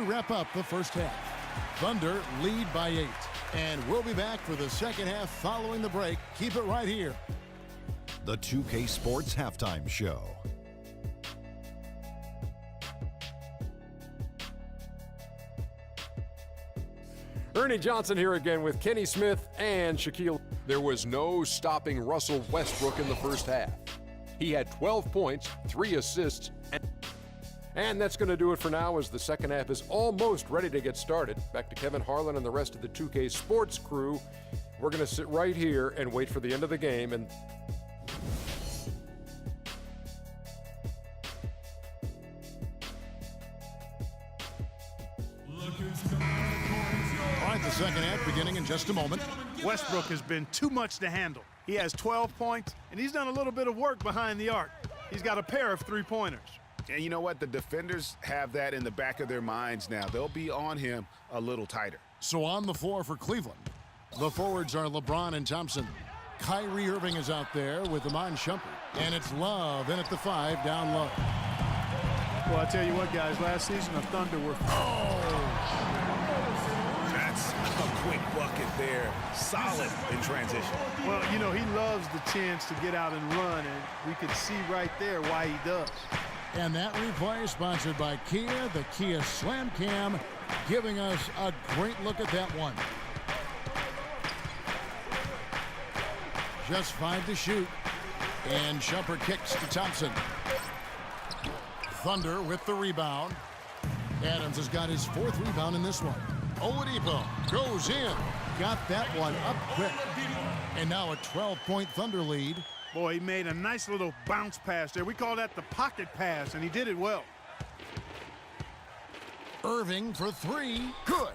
wrap up the first half. Thunder lead by 8. And we'll be back for the second half following the break. Keep it right here. The 2K Sports Halftime Show. Ernie Johnson here again with Kenny Smith and Shaquille. There was no stopping Russell Westbrook in the first half. He had 12 points, 3 assists, and that's going to do it for now as the second half is almost ready to get started. Back to Kevin Harlan and the rest of the 2K Sports crew. We're going to sit right here and wait for the end of the game. And all right, the second half beginning in just a moment. Westbrook has been too much to handle. He has 12 points, and he's done a little bit of work behind the arc. He's got a pair of three-pointers. And you know what? The defenders have that in the back of their minds now. They'll be on him a little tighter. So on the floor for Cleveland, the forwards are LeBron and Thompson. Kyrie Irving is out there with Iman Shumpert. And it's Love in at the 5 down low. Well, I tell you what, guys, last season the Thunder were... That's a quick bucket there. Solid in transition. Well, you know, he loves the chance to get out and run, and we could see right there why he does. And that replay is sponsored by Kia, the Kia Slam Cam, giving us a great look at that one. Just 5 to shoot. And Shumpert kicks to Thompson. Thunder with the rebound. Adams has got his 4th rebound in this one. Oladipo goes in. Got that one up quick. And now a 12-point Thunder lead. Boy, he made a nice little bounce pass there. We call that the pocket pass, and he did it well. Irving for 3. Good.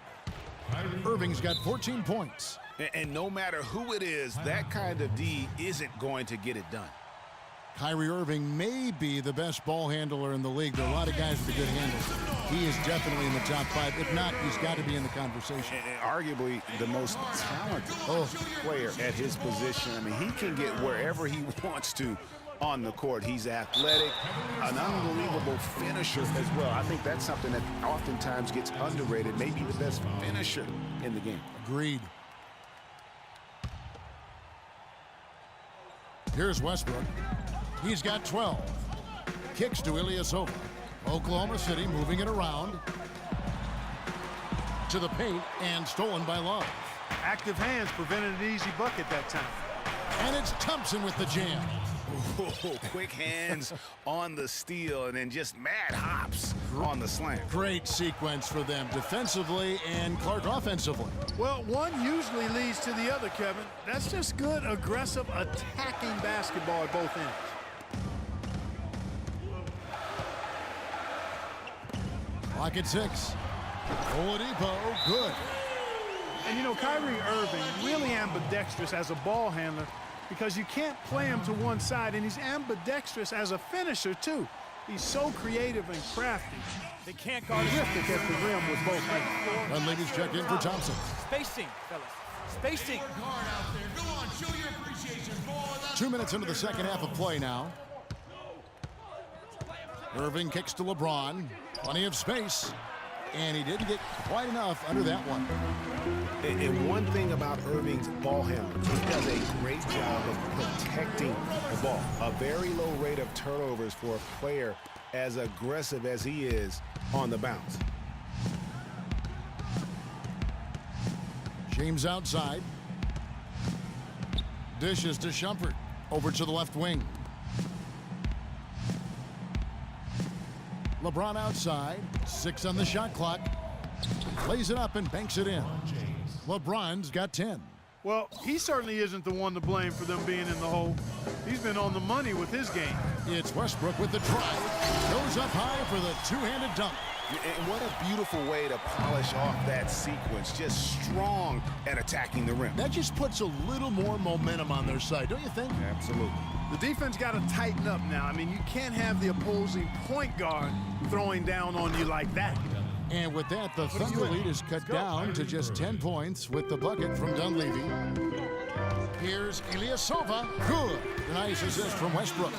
Irving's got 14 points. And no matter who it is, that kind of D isn't going to get it done. Kyrie Irving may be the best ball handler in the league. There are a lot of guys with a good handle. He is definitely in the top 5. If not, he's got to be in the conversation. And arguably the most talented player at his position. I mean, he can get wherever he wants to on the court. He's athletic, an unbelievable finisher as well. I think that's something that oftentimes gets underrated. Maybe the best finisher in the game. Agreed. Here's Westbrook. He's got 12. Kicks to Ilyasova. Oklahoma City moving it around to the paint and stolen by Love. Active hands prevented an easy bucket that time. And it's Thompson with the jam. Oh, quick hands on the steal and then just mad hops on the slam. Great sequence for them defensively and Clark offensively. Well, one usually leads to the other, Kevin. That's just good, aggressive, attacking basketball at both ends. Clock at 6. Oladipo, good. And you know, Kyrie Irving really ambidextrous as a ball handler because you can't play him to one side, and he's ambidextrous as a finisher too. He's so creative and crafty. They can't guard terrific at the rim with both hands. And ladies check in for Thompson. Spacing, fellas. Spacing. 2 minutes into the second half of play now. Irving kicks to LeBron. Plenty of space. And he didn't get quite enough under that one. And one thing about Irving's ball handling, he does a great job of protecting the ball. A very low rate of turnovers for a player as aggressive as he is on the bounce. James outside. Dishes to Shumpert. Over to the left wing. LeBron outside. 6 on the shot clock. Lays it up and banks it in. LeBron's got 10. Well, he certainly isn't the one to blame for them being in the hole. He's been on the money with his game. It's Westbrook with the drive. Goes up high for the two-handed dunk. And what a beautiful way to polish off that sequence. Just strong at attacking the rim. That just puts a little more momentum on their side, don't you think? Absolutely. The defense got to tighten up now. I mean, you can't have the opposing point guard throwing down on you like that. And with that, the Thunder lead is cut down to just 10 points with the bucket from Dunleavy. Here's Ilyasova. Good. Nice assist from Westbrook.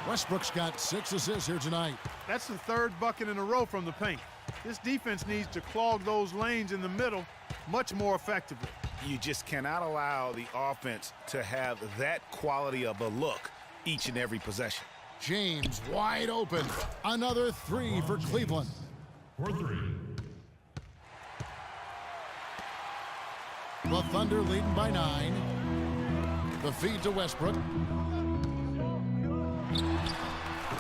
Westbrook's got 6 assists here tonight. That's the 3rd bucket in a row from the paint. This defense needs to clog those lanes in the middle much more effectively. You just cannot allow the offense to have that quality of a look each and every possession. James wide open. Another three for Cleveland. The Thunder leading by 9. The feed to Westbrook.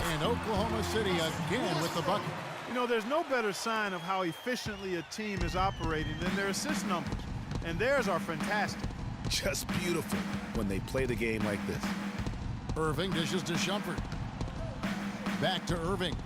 And Oklahoma City again with the bucket. You know, there's no better sign of how efficiently a team is operating than their assist numbers. And theirs are fantastic. Just beautiful when they play the game like this. Irving dishes to Shumpert. Back to Irving.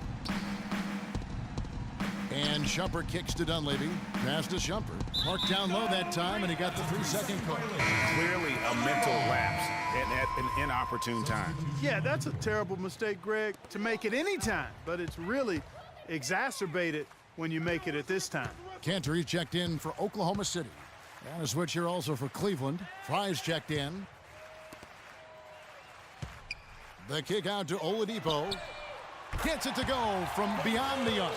And Shumpert kicks to Dunleavy. Pass to Shumpert. Marked down low that time, and he got the 3-second call. Clearly a mental lapse and at an inopportune time. Yeah, that's a terrible mistake, Greg, to make it any time. But it's really exacerbated when you make it at this time. Cantor checked in for Oklahoma City. And a switch here also for Cleveland. Fry's checked in. The kick out to Oladipo. Gets it to go from beyond the arc.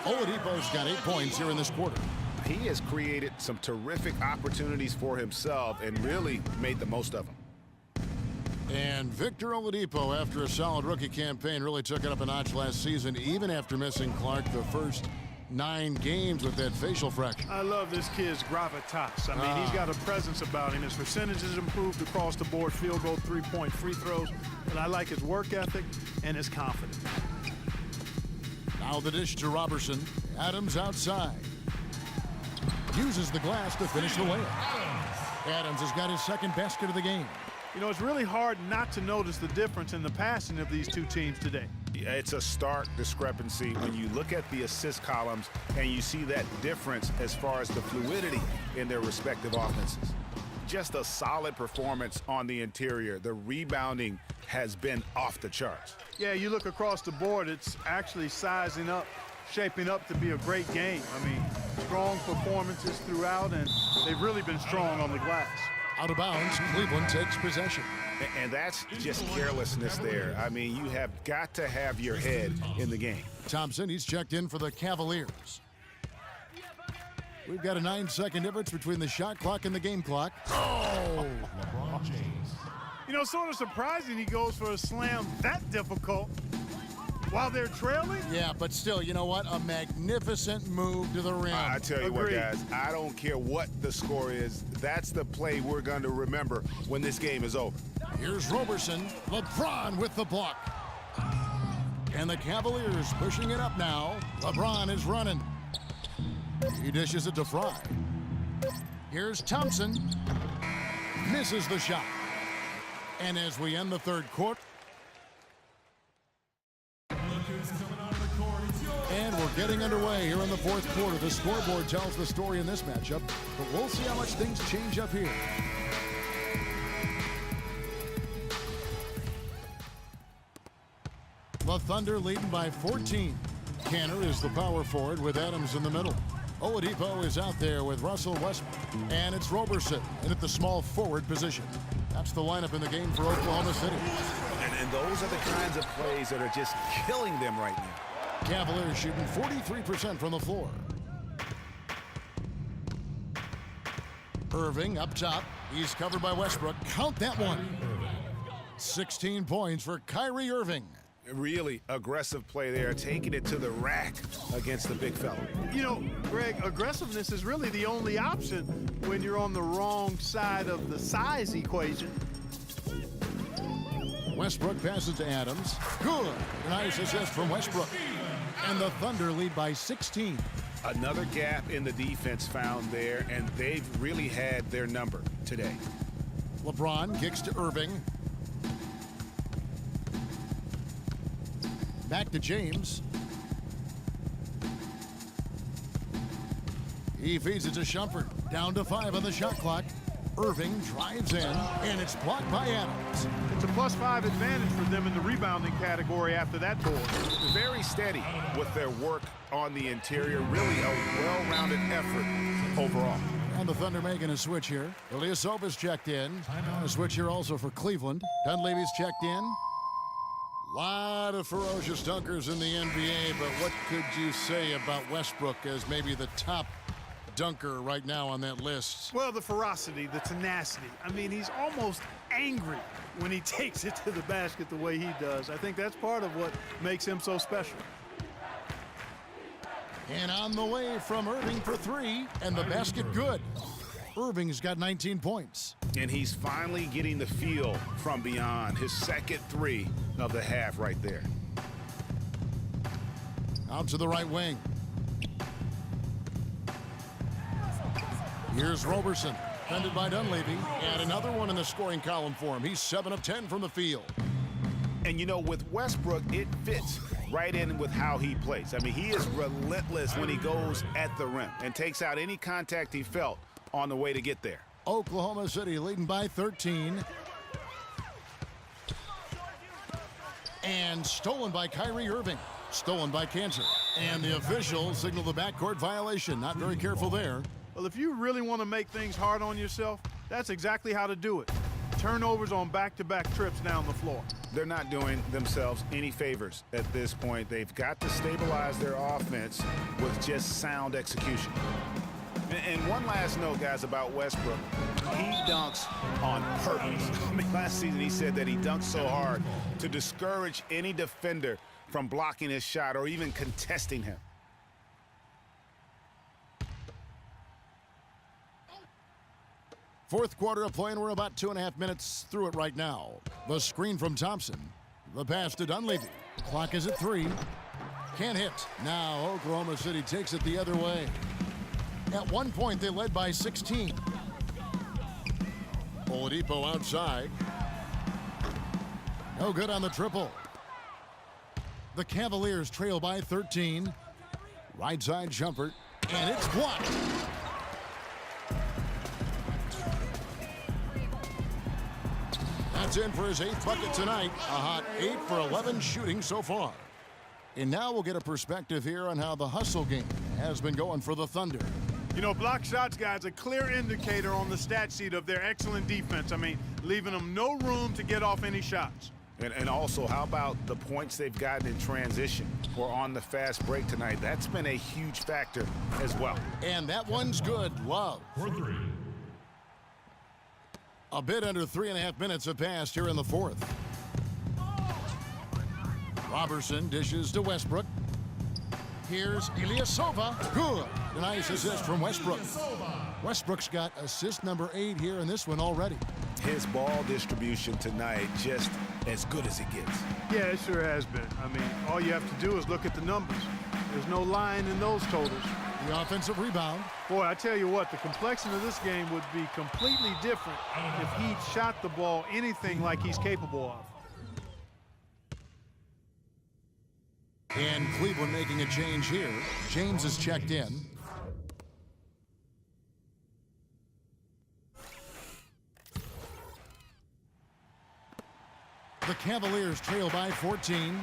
Oladipo's got 8 points here in this quarter. He has created some terrific opportunities for himself and really made the most of them. And Victor Oladipo, after a solid rookie campaign, really took it up a notch last season, even after missing Clark the first 9 games with that facial fracture. I love this kid's gravitas. I mean, he's got a presence about him. His percentages improved across the board, field goal, 3-point free throws. But I like his work ethic and his confidence. Now the dish to Robertson. Adams outside. Uses the glass to finish the layup. Adams has got his second basket of the game. You know, it's really hard not to notice the difference in the passing of these two teams today. It's a stark discrepancy when you look at the assist columns and you see that difference as far as the fluidity in their respective offenses. Just a solid performance on the interior. The rebounding has been off the charts. Yeah, you look across the board, it's actually sizing up, shaping up to be a great game. I mean, strong performances throughout, and they've really been strong on the glass. Out of bounds, Cleveland takes possession. And that's just carelessness there. I mean, you have got to have your head in the game. Thompson, he's checked in for the Cavaliers. We've got a 9-second difference between the shot clock and the game clock. Oh! You know, sort of surprising he goes for a slam that difficult while they're trailing. Yeah, but still, you know what? A magnificent move to the rim. I tell you what, Agreed. guys, I don't care what the score is. That's the play we're going to remember when this game is over. Here's Robertson. LeBron with the block. And the Cavaliers pushing it up now. LeBron is running. He dishes it to Fry. Here's Thompson. Misses the shot. And as we end the third quarter, and we're getting underway here in the fourth quarter. The scoreboard tells the story in this matchup, but we'll see how much things change up here. The Thunder leading by 14. Cantor is the power forward with Adams in the middle. Oladipo is out there with Russell Westbrook. And it's Robertson in at the small forward position. That's the lineup in the game for Oklahoma City. And those are the kinds of plays that are just killing them right now. Cavaliers shooting 43% from the floor. Irving up top. He's covered by Westbrook. Count that one. 16 points for Kyrie Irving. Really aggressive play there, taking it to the rack against the big fella. You know, Greg, aggressiveness is really the only option when you're on the wrong side of the size equation. Westbrook passes to Adams. Good. Nice assist from Westbrook. And the Thunder lead by 16. Another gap in the defense found there, and they've really had their number today. LeBron kicks to Irving. Back to James. He feeds it to Shumpert. Down to 5 on the shot clock. Irving drives in, and it's blocked by Adams. It's a +5 advantage for them in the rebounding category after that board. Very steady with their work on the interior. Really a well-rounded effort overall. And the Thunder making a switch here. Ilyasova's checked in. A switch here also for Cleveland. Dunleavy's checked in. Lot of ferocious dunkers in the NBA, but what could you say about Westbrook as maybe the top dunker right now on that list? Well, the ferocity, the tenacity. I mean, he's almost angry when he takes it to the basket the way he does. I think that's part of what makes him so special. And on the way from Irving for three, and the basket good. Irving's got 19 points. And he's finally getting the feel from beyond. His second three of the half right there. Out to the right wing. Here's Roberson, defended by Dunleavy, and another one in the scoring column for him. He's 7 of 10 from the field. And you know, with Westbrook, it fits right in with how he plays. I mean, he is relentless when he goes at the rim and takes out any contact he felt on the way to get there. Oklahoma City leading by 13. And stolen by Kyrie Irving. Stolen by Cantor. And the officials signal the backcourt violation. Not very careful there. Well, if you really want to make things hard on yourself, that's exactly how to do it. Turnovers on back-to-back trips down the floor. They're not doing themselves any favors at this point. They've got to stabilize their offense with just sound execution. And one last note, guys, about Westbrook. He dunks on purpose. I mean, last season he said that he dunks so hard to discourage any defender from blocking his shot or even contesting him. Fourth quarter of play, and we're about 2.5 minutes through it right now. The screen from Thompson. The pass to Dunleavy. Clock is at 3. Can't hit. Now Oklahoma City takes it the other way. At one point, they led by 16. Oladipo outside. No good on the triple. The Cavaliers trail by 13. Right side jumper, and it's blocked. That's in for his 8th bucket tonight. A hot 8 for 11 shooting so far. And now we'll get a perspective here on how the hustle game has been going for the Thunder. You know, block shots, guys, a clear indicator on the stat sheet of their excellent defense. I mean, leaving them no room to get off any shots. And also, how about the points they've gotten in transition or on the fast break tonight? That's been a huge factor as well. And that one's good. Love. For 3. A bit under 3.5 minutes have passed here in the fourth. Roberson dishes to Westbrook. Here's Ilyasova. Good. A nice assist from Westbrook. Westbrook's got assist number 8 here in this one already. His ball distribution tonight just as good as it gets. Yeah, it sure has been. I mean, all you have to do is look at the numbers. There's no lying in those totals. The offensive rebound. Boy, I tell you what, the complexion of this game would be completely different if he shot the ball anything like he's capable of. And Cleveland making a change here. James is checked in. The Cavaliers trail by 14.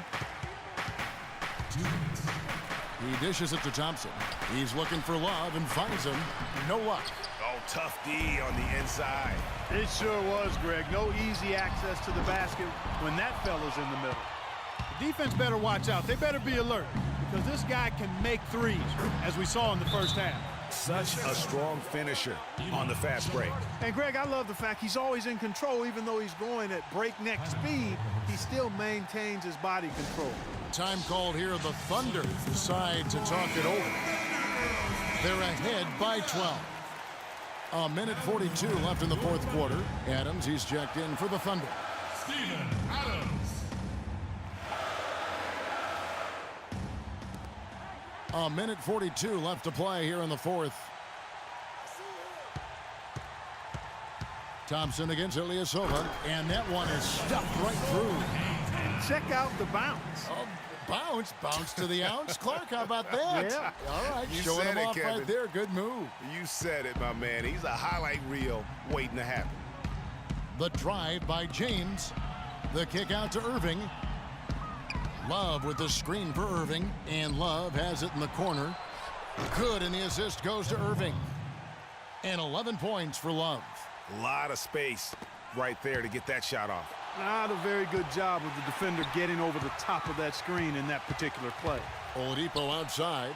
He dishes it to Thompson. He's looking for Love and finds him. No luck. Oh, tough D on the inside. It sure was, Greg. No easy access to the basket when that fella's in the middle. The defense better watch out. They better be alert because this guy can make threes, as we saw in the first half. Such a strong finisher on the fast break. And, Greg, I love the fact he's always in control. Even though he's going at breakneck speed, he still maintains his body control. Time called here. The Thunder decide to talk it over. They're ahead by 12. A minute 42 left in the fourth quarter. Adams, he's checked in for the Thunder. Steven Adams. A minute 42 left to play here in the fourth. Thompson against Ilyasova, and that one is stuffed right through. And check out the bounce. Bounce to the ounce. Clark, how about that? Yeah. All right, You showing said him it, off Kevin. right there. Good move. You said it, my man. He's a highlight reel waiting to happen. The drive by James. The kick out to Irving. Love with the screen for Irving, and Love has it in the corner. Good, and the assist goes to Irving. And 11 points for Love. A lot of space right there to get that shot off. Not a very good job of the defender getting over the top of that screen in that particular play. Oladipo outside.